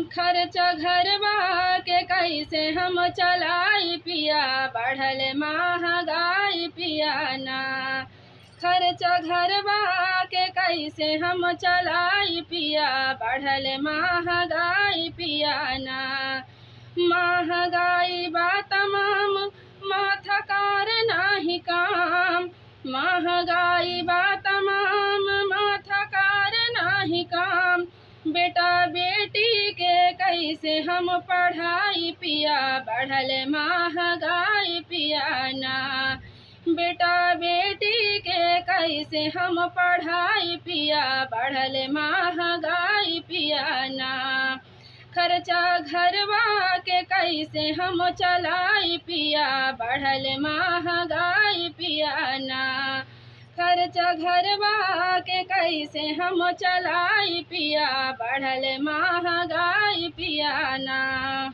खर्चा घरवा के कैसे हम चलाई पिया, बढ़ल महंगाई पिया ना। खर्चा घरवा के कैसे हम चलाई पिया, बढ़ल महंगाई पिया ना। महंगाई बा तमाम माथा कार नाही काम, महंगाई बा तमाम माथा कार नाही काम। बेटा बेटी के कैसे हम पढ़ाई पिया, बढ़ल महंगाई पिया ना। बेटा बेटी के कैसे हम पढ़ाई पिया, बढ़ल महंगाई पिया ना। खर्चा घरवा के कैसे हम चलाई पिया, बढ़ल महंगाई पिया ना। खर्चा घरवा के कैसे हम चलाई पिया, बढ़ल महंगाई पिया ना।